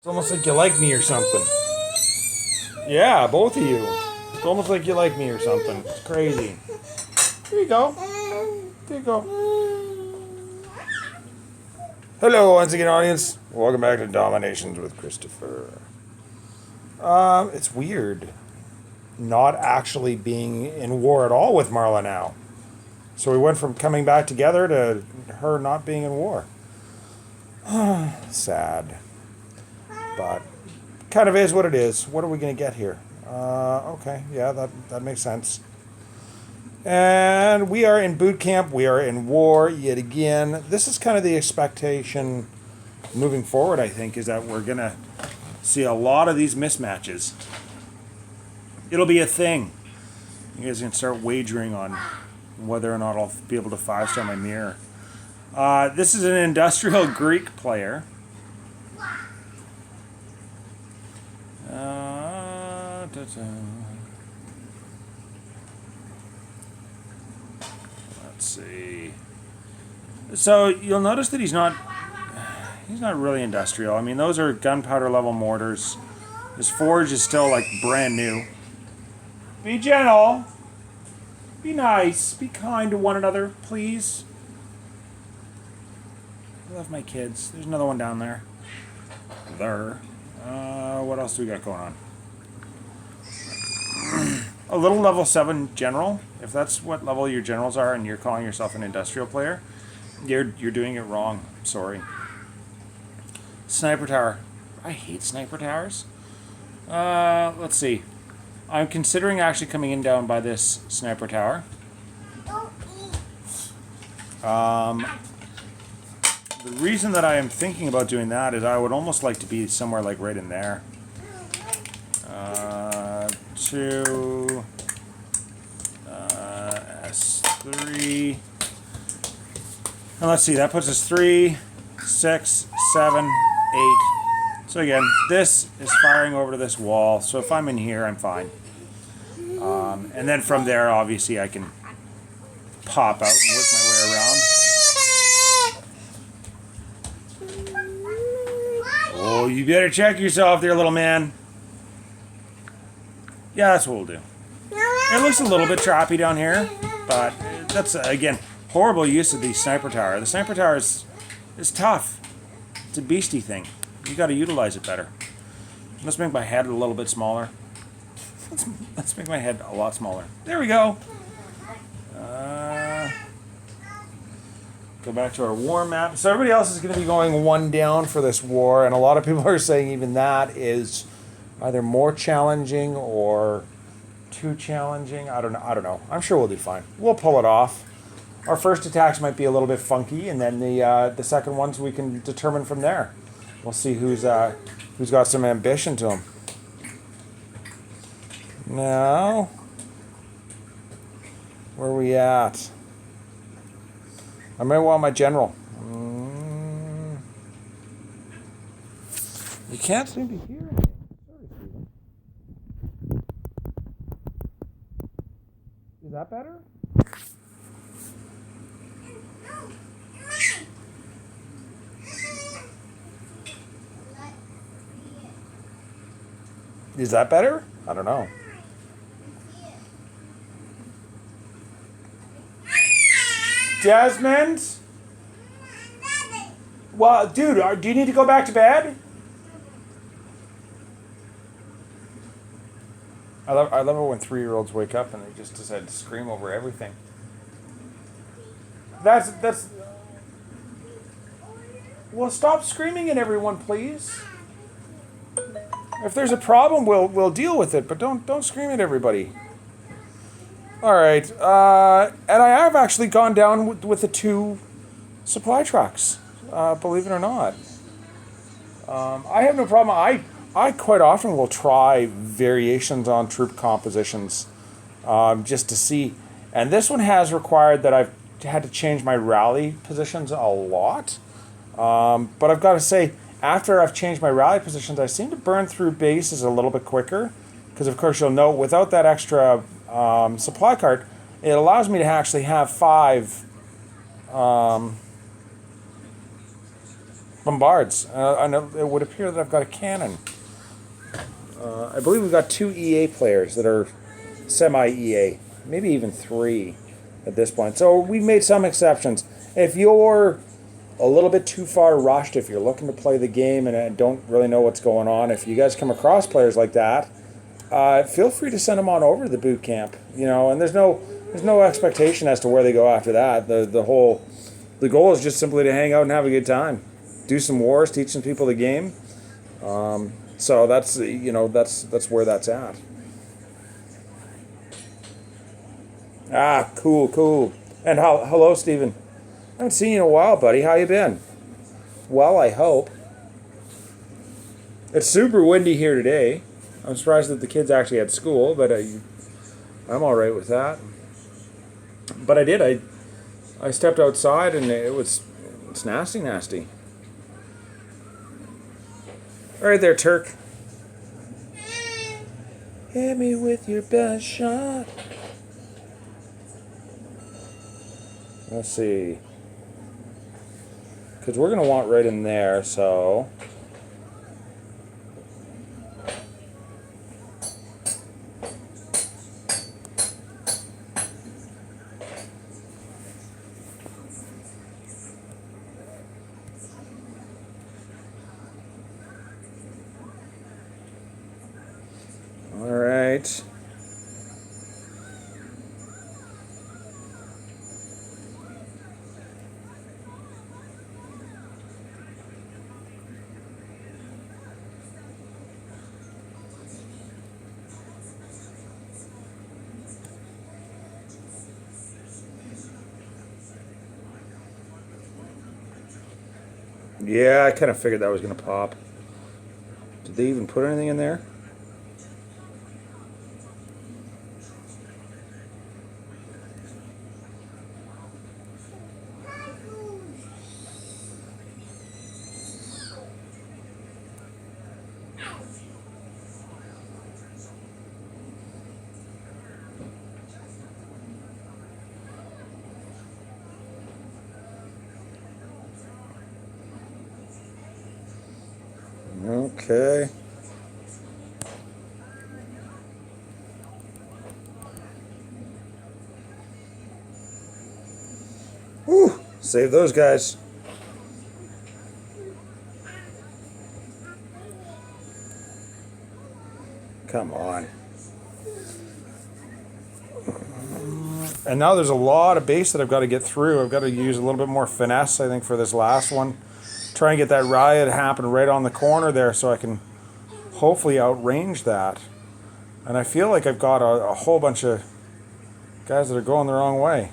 It's almost like you like me or something. Yeah, both of you. It's almost like you like me or something. It's crazy. There you go. There you go. Hello, once again, audience. Welcome back to DomiNations with Christopher. It's weird not actually being in war at all with Marla now. So we went from coming back together to her not being in war. Sad. But kind of is what it is. What are we going to get here? Okay, yeah, that makes sense. And we are in boot camp. We are in war yet again. This is kind of the expectation moving forward, I think, is that we're going to see a lot of these mismatches. It'll be a thing. You guys can start wagering on whether or not I'll be able to 5-star my mirror. This is an industrial Greek player. Let's see. So you'll notice that he's not really industrial. I mean, those are gunpowder level mortars. His forge is still like brand new. Be gentle. Be nice. Be kind to one another, please. I love my kids. There's another one down there. What else do we got going on? A little level 7 general. If that's what level your generals are and you're calling yourself an industrial player, you're doing it wrong. Sorry. Sniper tower. I hate sniper towers. Let's see. I'm considering actually coming in down by this sniper tower. The reason that I am thinking about doing that is I would almost like to be somewhere like right in there. S3. And let's see, that puts us 3, 6, 7, 8. So again, this is firing over to this wall. So if I'm in here, I'm fine. And then from there, obviously, I can pop out and work my way around. Oh, you better check yourself there, little man. Yeah, that's what we'll do. It looks a little bit trappy down here, but that's, again, horrible use of the sniper tower. The sniper tower is tough. It's a beastie thing. You got to utilize it better. Let's make my head a little bit smaller. Let's make my head a lot smaller. There we go. Go back to our war map. So everybody else is going to be going one down for this war, and a lot of people are saying even that is either more challenging or too challenging. I don't know. I'm sure we'll do fine. We'll pull it off. Our first attacks might be a little bit funky, and then the second ones we can determine from there. We'll see who's got some ambition to them. Now, where are we at? I might want my general. You can't seem to hear me. Is that better? Is that better? I don't know. Desmond? Well, dude, do you need to go back to bed? I love it when 3-year-olds wake up and they just decide to scream over everything. That's. Well, stop screaming at everyone, please. If there's a problem, we'll deal with it, but don't scream at everybody. All right, and I have actually gone down with the 2 supply trucks, believe it or not. I have no problem. I quite often will try variations on troop compositions, just to see. And this one has required that I've had to change my rally positions a lot. But I've got to say, after I've changed my rally positions, I seem to burn through bases a little bit quicker. Because, of course, you'll note, without that extra supply cart, it allows me to actually have 5 Bombards. I know it would appear that I've got a cannon. I believe we've got 2 EA players that are semi-EA. Maybe even 3 at this point. So we've made some exceptions. If you're a little bit too far rushed, if you're looking to play the game and don't really know what's going on, if you guys come across players like that, feel free to send them on over to the boot camp. And there's no expectation as to where they go after that. The goal is just simply to hang out and have a good time, do some wars, teach some people the game. So that's where that's at. Cool. And hello, Stephen. I haven't seen you in a while, buddy. How you been? Well, I hope. It's super windy here today. I'm surprised that the kids actually had school, but I'm all right with that. But I did. I stepped outside and it's nasty. All right there, Türk. Hit me with your best shot. Let's see. Because we're going to want right in there, so... All right. Yeah, I kind of figured that was going to pop. Did they even put anything in there? Okay. Whew, save those guys. Come on. And now there's a lot of base that I've got to get through. I've got to use a little bit more finesse, I think, for this last one. Try and get that riot to happen right on the corner there so I can hopefully outrange that. And I feel like I've got a whole bunch of guys that are going the wrong way.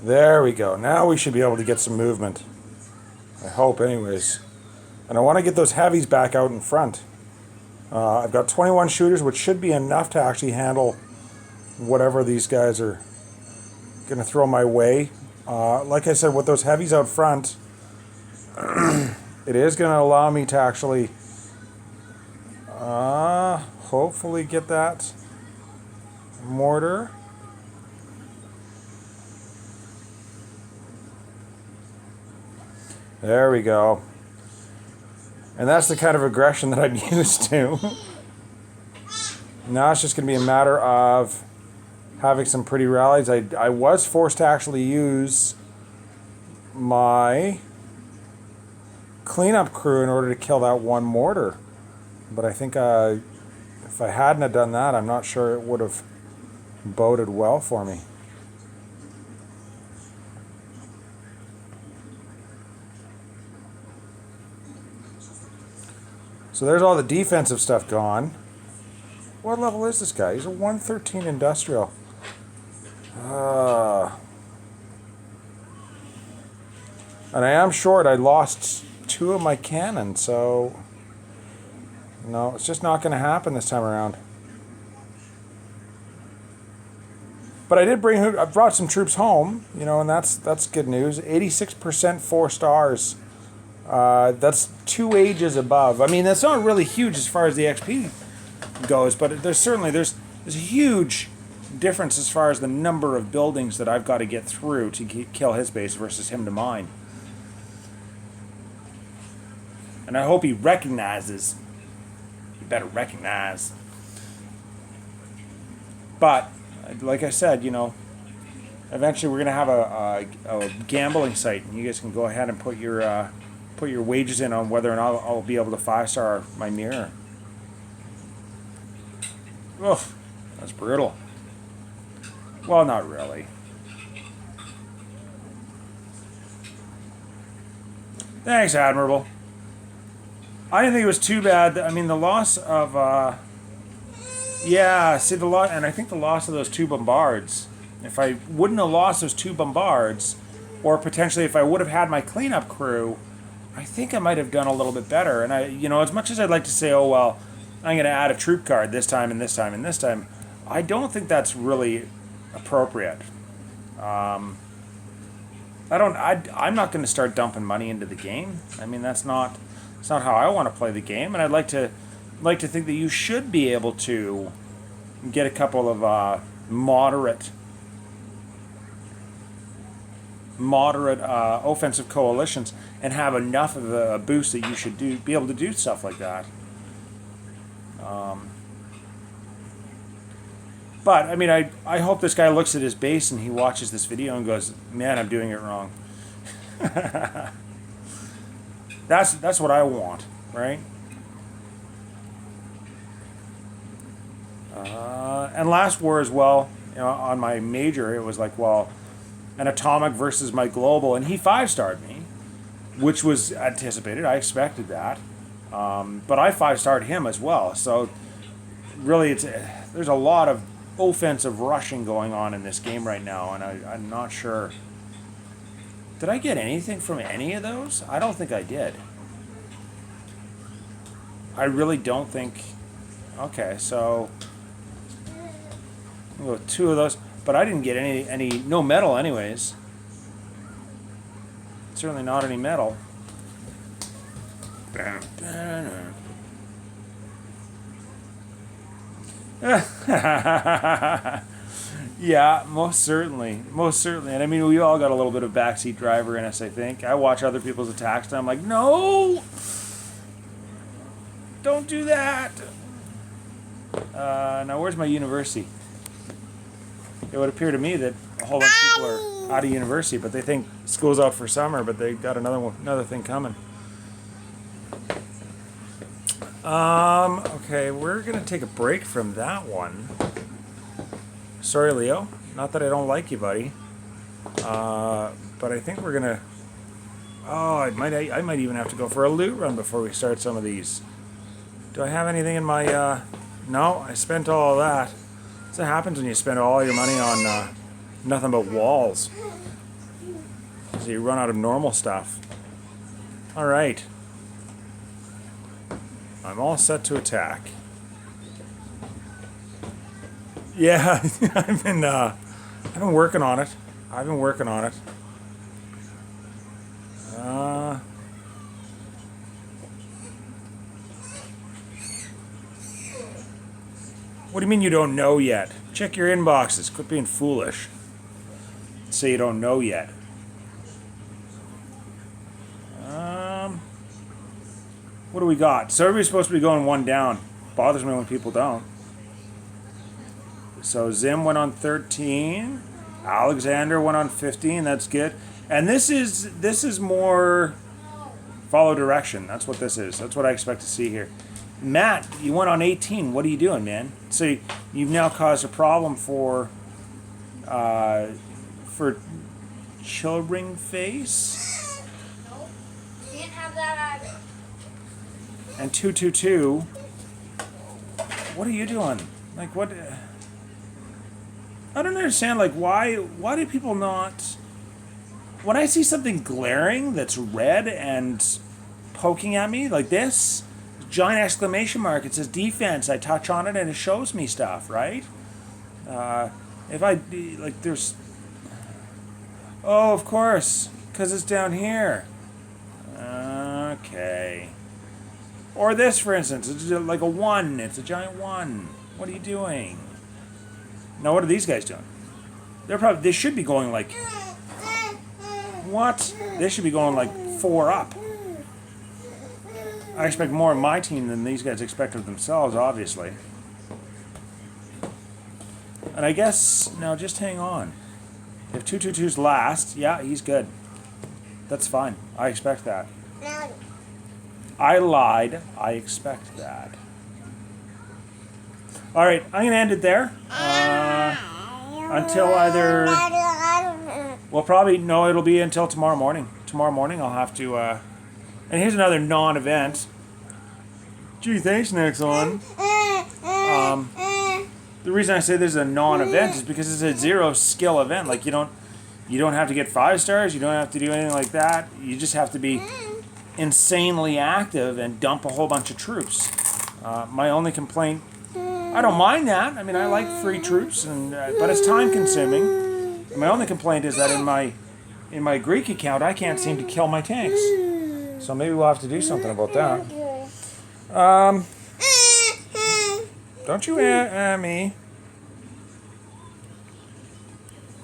There we go. Now we should be able to get some movement. I hope anyways. And I want to get those heavies back out in front. I've got 21 shooters, which should be enough to actually handle whatever these guys are going to throw my way. Like I said, with those heavies out front, it is going to allow me to actually hopefully get that mortar. There we go. And that's the kind of aggression that I'm used to. Now it's just going to be a matter of having some pretty rallies. I was forced to actually use my cleanup crew in order to kill that one mortar. But I think if I hadn't have done that, I'm not sure it would have boded well for me. So there's all the defensive stuff gone. What level is this guy? He's a 113 industrial. And I am short. I lost 2 of my cannons, so no, it's just not going to happen this time around. But I brought some troops home, and that's good news. 86% 4 stars. That's 2 ages above. I mean, that's not really huge as far as the XP goes, but there's a huge difference as far as the number of buildings that I've got to get through to kill his base versus him to mine. And I hope he recognizes. He better recognize. But, like I said, you know, eventually we're going to have a gambling site, and you guys can go ahead and put your wages in on whether or not I'll be able to 5-star my mirror. Ugh, that's brutal. Well, not really. Thanks, Admirable. I didn't think it was too bad. I mean, the loss of, yeah, see the loss, and I think the loss of those 2 bombards. If I wouldn't have lost those 2 bombards, or potentially if I would have had my cleanup crew, I think I might have done a little bit better. And you know, as much as I'd like to say, oh well, I'm going to add a troop card this time and this time and this time, I don't think that's really appropriate. I'm not going to start dumping money into the game. I mean, it's not how I want to play the game, and I'd like to think that you should be able to get a couple of moderate offensive coalitions and have enough of a boost that you should be able to do stuff like that. But I mean, I hope this guy looks at his base and he watches this video and goes, "Man, I'm doing it wrong." That's what I want, right? And last war as well, you know, on my major, it was like, well, an atomic versus my global, and he 5-starred me, which was anticipated. I expected that, but I 5-starred him as well. So really, there's a lot of offensive rushing going on in this game right now, and I'm not sure. Did I get anything from any of those? I don't think I did. I really don't think. Okay, so I'll go with 2 of those, but I didn't get no metal anyways. Certainly not any metal. Yeah, most certainly. And I mean, we all got a little bit of backseat driver in us, I think. I watch other people's attacks and I'm like, no, don't do that. Now where's my university? It would appear to me that a whole bunch of people are out of university, but they think school's out for summer, but they got another thing coming. Okay, we're gonna take a break from that one. Sorry, Leo. Not that I don't like you, buddy. But I think we're gonna. Oh, I might even have to go for a loot run before we start some of these. Do I have anything in my? No, I spent all of that. That's what happens when you spend all your money on nothing but walls. So you run out of normal stuff. All right. I'm all set to attack. Yeah, I've been working on it. What do you mean you don't know yet? Check your inboxes. Quit being foolish. Say you don't know yet. What do we got? So everybody's supposed to be going 1 down. Bothers me when people don't. So Zim went on 13. Alexander went on 15. That's good. And this is more follow direction. That's what this is. That's what I expect to see here. Matt, you went on 18. What are you doing, man? So you've now caused a problem for Childring Face. Nope. Can't have that either. And 222. What are you doing? Like what? I don't understand. Like why do people not? When I see something glaring that's red and poking at me like this, giant exclamation mark, it says defense. I touch on it and it shows me stuff, right? If I like, there's. Oh, of course, because it's down here. Okay. Or this, for instance, it's like a 1. It's a giant 1. What are you doing? Now, what are these guys doing? They should be going like, what? They should be going like 4 up. I expect more of my team than these guys expect of themselves, obviously. And I guess, now just hang on. If 222's last, yeah, he's good. That's fine. I expect that. I lied. I expect that. All right, I'm going to end it there. Until either... Well, probably, no, it'll be until tomorrow morning. Tomorrow morning I'll have to... And here's another non-event. Gee, thanks, Nexon. The reason I say this is a non-event is because it's a 0 skill event. Like, you don't have to get 5 stars. You don't have to do anything like that. You just have to be insanely active and dump a whole bunch of troops. My only complaint, I don't mind that. I mean, I like free troops, but it's time consuming. And my only complaint is that in my Greek account, I can't seem to kill my tanks. So maybe we'll have to do something about that. Don't you me?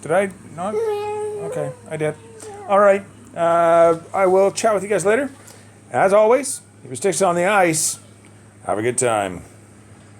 Did I not? Okay, I did. All right. I will chat with you guys later. As always, keep your sticks on the ice. Have a good time.